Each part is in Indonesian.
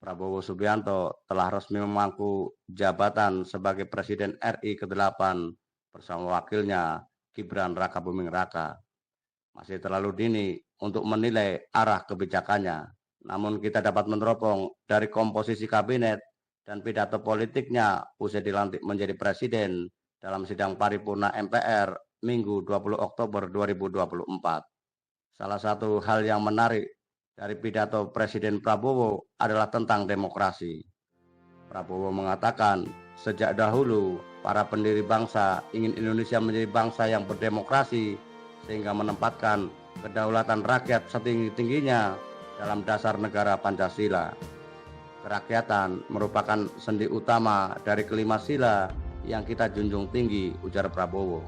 Prabowo Subianto telah resmi memangku jabatan sebagai Presiden RI ke-8 bersama wakilnya Gibran Rakabuming Raka. Masih terlalu dini untuk menilai arah kebijakannya, namun kita dapat meneropong dari komposisi kabinet dan pidato politiknya usai dilantik menjadi presiden dalam sidang paripurna MPR Minggu 20 Oktober 2024. Salah satu hal yang menarik dari pidato Presiden Prabowo adalah tentang demokrasi. Prabowo mengatakan, sejak dahulu para pendiri bangsa ingin Indonesia menjadi bangsa yang berdemokrasi sehingga menempatkan kedaulatan rakyat setinggi-tingginya dalam dasar negara Pancasila. Kerakyatan merupakan sendi utama dari kelima sila yang kita junjung tinggi, ujar Prabowo.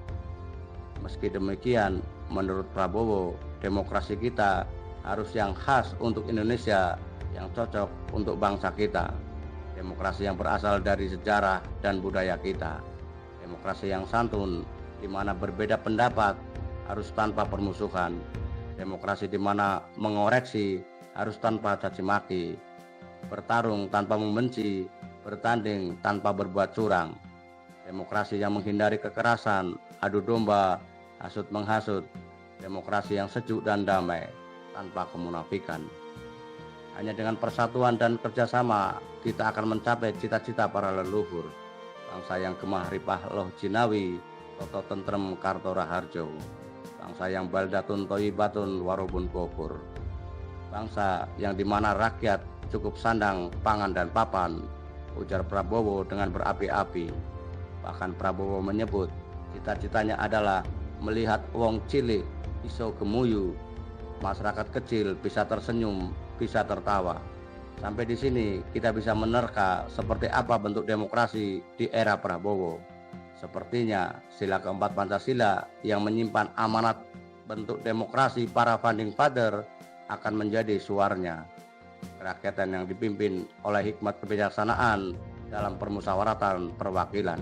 Meski demikian, menurut Prabowo, demokrasi kita harus yang khas untuk Indonesia, yang cocok untuk bangsa kita. Demokrasi yang berasal dari sejarah dan budaya kita. Demokrasi yang santun, di mana berbeda pendapat harus tanpa permusuhan. Demokrasi di mana mengoreksi harus tanpa caci maki. Bertarung tanpa membenci, bertanding tanpa berbuat curang. Demokrasi yang menghindari kekerasan, adu domba, hasut menghasut. Demokrasi yang sejuk dan damai tanpa kemunafikan. Hanya dengan persatuan dan kerjasama kita akan mencapai cita-cita para leluhur. Bangsa yang gemah ripah loh jinawi, toto tentrem karto raharjo. Bangsa yang baldatun toyibatun warubun kofur. Bangsa yang dimana rakyat cukup sandang pangan dan papan, ujar Prabowo dengan berapi-api. Bahkan Prabowo menyebut cita-citanya adalah melihat wong cilik iso gemuyu, masyarakat kecil bisa tersenyum, bisa tertawa. Sampai di sini kita bisa menerka seperti apa bentuk demokrasi di era Prabowo. Sepertinya sila keempat Pancasila yang menyimpan amanat bentuk demokrasi para founding father akan menjadi suaranya. Kerakyatan yang dipimpin oleh hikmat kebijaksanaan dalam permusyawaratan perwakilan.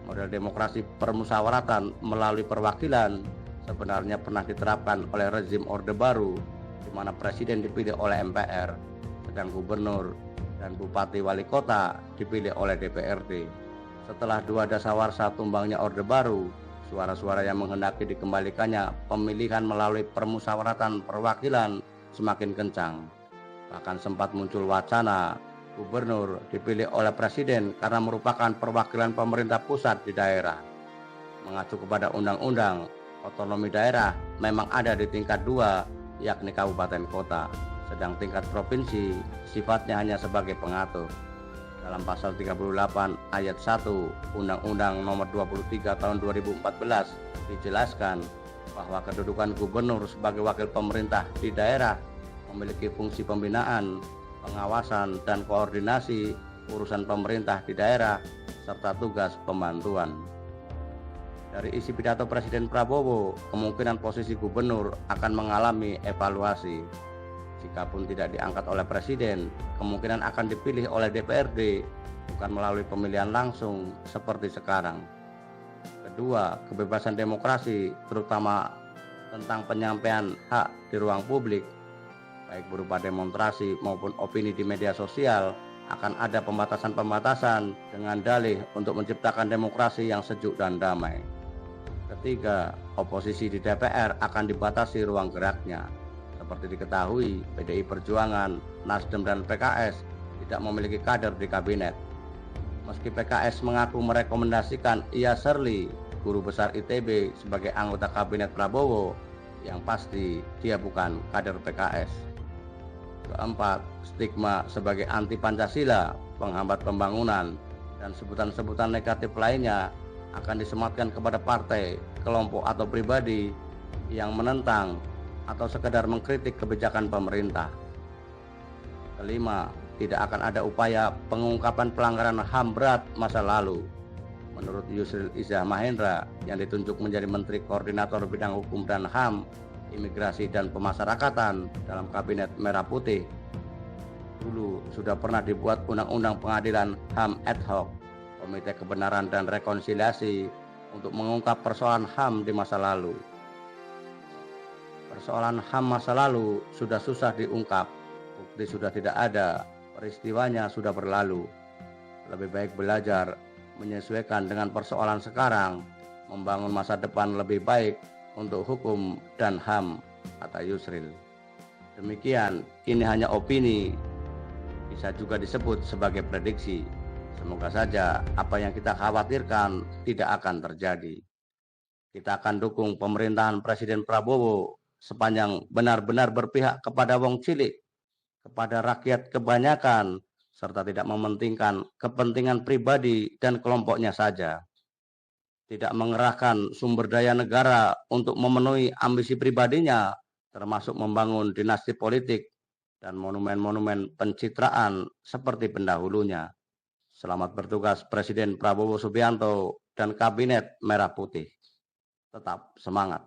Model demokrasi permusyawaratan melalui perwakilan sebenarnya pernah diterapkan oleh rezim Orde Baru, di mana presiden dipilih oleh MPR, sedang gubernur dan bupati wali kota dipilih oleh DPRD. Setelah dua dasawarsa tumbangnya Orde Baru, suara-suara yang menghendaki dikembalikannya pemilihan melalui permusyawaratan perwakilan semakin kencang. Bahkan sempat muncul wacana gubernur dipilih oleh presiden karena merupakan perwakilan pemerintah pusat di daerah. Mengacu kepada undang-undang, otonomi daerah memang ada di tingkat 2, yakni kabupaten kota, sedang tingkat provinsi sifatnya hanya sebagai pengatur. Dalam pasal 38 ayat 1 Undang-Undang Nomor 23 Tahun 2014 dijelaskan bahwa kedudukan gubernur sebagai wakil pemerintah di daerah memiliki fungsi pembinaan, pengawasan, dan koordinasi urusan pemerintah di daerah serta tugas pembantuan. Dari isi pidato Presiden Prabowo, kemungkinan posisi gubernur akan mengalami evaluasi. Jikapun tidak diangkat oleh Presiden, kemungkinan akan dipilih oleh DPRD, bukan melalui pemilihan langsung seperti sekarang. Kedua, kebebasan demokrasi, terutama tentang penyampaian hak di ruang publik, baik berupa demonstrasi maupun opini di media sosial, akan ada pembatasan-pembatasan dengan dalih untuk menciptakan demokrasi yang sejuk dan damai. Ketiga, oposisi di DPR akan dibatasi ruang geraknya. Seperti diketahui, PDI Perjuangan, Nasdem, dan PKS tidak memiliki kader di kabinet. Meski PKS mengaku merekomendasikan Ia Serli, guru besar ITB, sebagai anggota kabinet Prabowo, yang pasti dia bukan kader PKS. Keempat, stigma sebagai anti Pancasila, penghambat pembangunan, dan sebutan-sebutan negatif lainnya akan disematkan kepada partai, kelompok, atau pribadi yang menentang atau sekedar mengkritik kebijakan pemerintah. Kelima, tidak akan ada upaya pengungkapan pelanggaran HAM berat masa lalu. Menurut Yusril Iza Mahendra yang ditunjuk menjadi Menteri Koordinator Bidang Hukum dan HAM, Imigrasi dan Pemasyarakatan dalam Kabinet Merah Putih, dulu sudah pernah dibuat Undang-Undang Pengadilan HAM ad hoc, Komite Kebenaran dan Rekonsiliasi, untuk mengungkap persoalan HAM di masa lalu. Persoalan HAM masa lalu sudah susah diungkap, bukti sudah tidak ada, Peristiwanya sudah berlalu. Lebih baik belajar, menyesuaikan dengan persoalan sekarang, membangun masa depan lebih baik untuk hukum dan HAM, kata Yusril. Demikian, ini hanya opini, bisa juga disebut sebagai prediksi. Semoga saja apa yang kita khawatirkan tidak akan terjadi. Kita akan dukung pemerintahan Presiden Prabowo sepanjang benar-benar berpihak kepada wong cilik, kepada rakyat kebanyakan, serta tidak mementingkan kepentingan pribadi dan kelompoknya saja. Tidak mengerahkan sumber daya negara untuk memenuhi ambisi pribadinya, termasuk membangun dinasti politik dan monumen-monumen pencitraan seperti pendahulunya. Selamat bertugas Presiden Prabowo Subianto dan Kabinet Merah Putih. Tetap semangat.